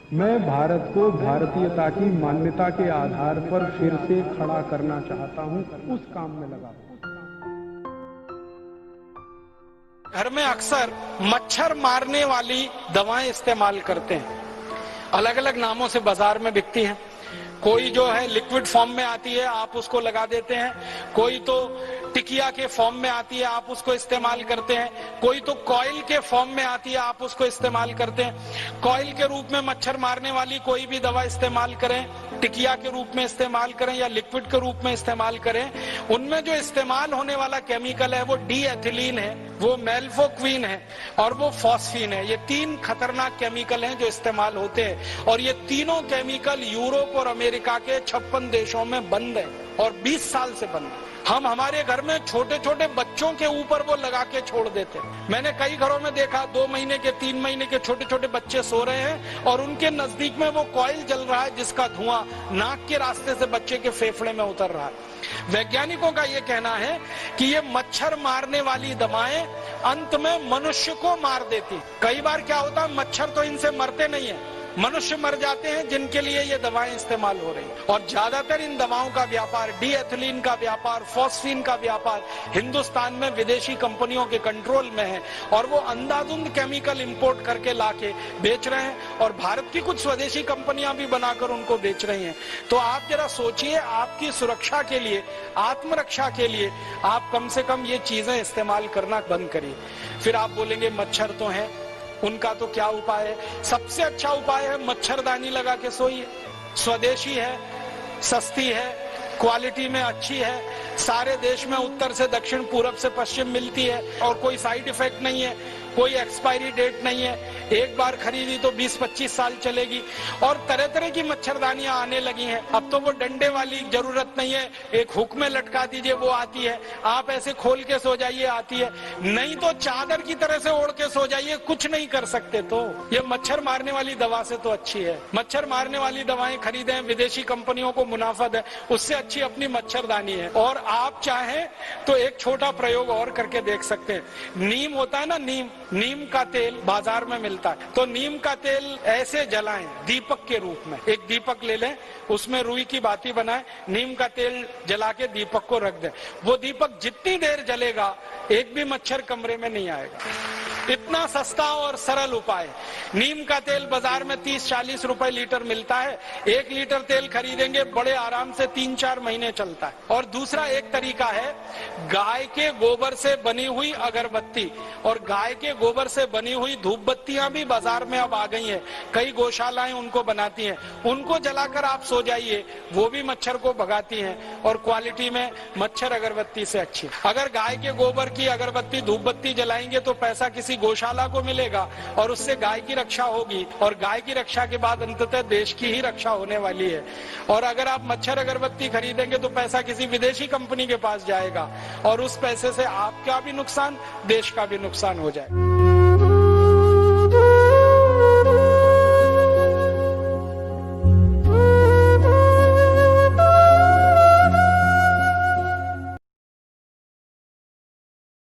मैं भारत को भारतीयता की मान्यता के आधार पर फिर से खड़ा करना चाहता हूं, उस काम में लगा हूं। घर में अक्सर मच्छर मारने वाली दवाएं इस्तेमाल करते हैं। अलग अलग नामों से बाजार में बिकती हैं। कोई जो है लिक्विड फॉर्म में आती है, आप उसको लगा देते हैं। कोई तो टिकिया के फॉर्म में आती है, आप उसको इस्तेमाल करते हैं। कोई तो कॉइल के फॉर्म में आती है, आप उसको इस्तेमाल करते हैं। कॉइल के रूप में मच्छर मारने वाली कोई भी दवा इस्तेमाल करें, टिकिया के रूप में इस्तेमाल करें या लिक्विड के रूप में इस्तेमाल करें, उनमें जो इस्तेमाल होने वाला केमिकल है वो डी एथिलीन है, वो मेल्फोक्विन है और वो फॉस्फीन है। ये तीन खतरनाक केमिकल हैं जो इस्तेमाल होते हैं और ये तीनों केमिकल यूरोप और अमेरिका के 56 देशों में बंद है और 20 साल से बंद है। हम हमारे घर में छोटे छोटे बच्चों के ऊपर वो लगा के छोड़ देते हैं। मैंने कई घरों में देखा 2 महीने के 3 महीने के छोटे छोटे बच्चे सो रहे हैं और उनके नजदीक में वो कॉइल जल रहा है जिसका धुआं नाक के रास्ते से बच्चे के फेफड़े में उतर रहा है। वैज्ञानिकों का ये कहना है कि ये मच्छर मारने वाली दवाएं अंत में मनुष्य को मार देती। कई बार क्या होता है, मच्छर तो इनसे मरते नहीं है, मनुष्य मर जाते हैं जिनके लिए ये दवाएं इस्तेमाल हो रही हैं। और ज्यादातर इन दवाओं का व्यापार, डी एथिलीन का व्यापार, फॉस्फीन का व्यापार हिंदुस्तान में विदेशी कंपनियों के कंट्रोल में है और वो अंधाधुंध केमिकल इंपोर्ट करके लाके बेच रहे हैं और भारत की कुछ स्वदेशी कंपनियां भी बनाकर उनको बेच रही हैं। तो आप जरा सोचिए, आपकी सुरक्षा के लिए, आत्मरक्षा के लिए आप कम से कम ये चीजें इस्तेमाल करना बंद करिए। फिर आप बोलेंगे मच्छर तो है, उनका तो क्या उपाय है? सबसे अच्छा उपाय है मच्छरदानी लगा के सोइए। स्वदेशी है, सस्ती है, क्वालिटी में अच्छी है, सारे देश में उत्तर से दक्षिण, पूरब से पश्चिम मिलती है और कोई साइड इफेक्ट नहीं है, कोई एक्सपायरी डेट नहीं है। एक बार खरीदी तो 20-25 साल चलेगी और तरह तरह की मच्छरदानियां आने लगी हैं। अब तो वो डंडे वाली जरूरत नहीं है, एक हुक में लटका दीजिए वो आती है, आप ऐसे खोल के सो जाइए आती है, नहीं तो चादर की तरह से ओढ़ के सो जाइए, कुछ नहीं कर सकते। तो ये मच्छर मारने वाली दवा से तो अच्छी है। मच्छर मारने वाली दवाएं खरीदें, विदेशी कंपनियों को मुनाफा दें, उससे अच्छी अपनी मच्छरदानी है। और आप चाहें तो एक छोटा प्रयोग और करके देख सकते हैं। नीम होता है ना, नीम का तेल बाजार में मिलता है, तो नीम का तेल ऐसे जलाएं दीपक के रूप में। एक दीपक ले लें, उसमें रुई की बाती बनाएं, नीम का तेल जला के दीपक को रख दें। वो दीपक जितनी देर जलेगा एक भी मच्छर कमरे में नहीं आएगा। इतना सस्ता और सरल उपाय। नीम का तेल बाजार में 30-40 रुपए लीटर मिलता है। 1 लीटर तेल खरीदेंगे, बड़े आराम से 3-4 महीने चलता है। और दूसरा एक तरीका है, गाय के गोबर से बनी हुई अगरबत्ती और गाय के गोबर से बनी हुई धूप बत्तियां भी बाजार में अब आ गई हैं। कई गौशालाएं उनको बनाती हैं, उनको जलाकर आप सो जाइए, वो भी मच्छर को भगाती हैं और क्वालिटी में मच्छर अगरबत्ती से अच्छी। अगर गाय के गोबर की अगरबत्ती, धूप बत्ती जलाएंगे तो पैसा किसी गौशाला को मिलेगा और उससे गाय की रक्षा होगी और गाय की रक्षा के बाद अंततः देश की ही रक्षा होने वाली है। और अगर आप मच्छर अगरबत्ती खरीदेंगे तो पैसा किसी विदेशी कंपनी के पास जाएगा और उस पैसे से आपका भी नुकसान, देश का भी नुकसान हो जाएगा।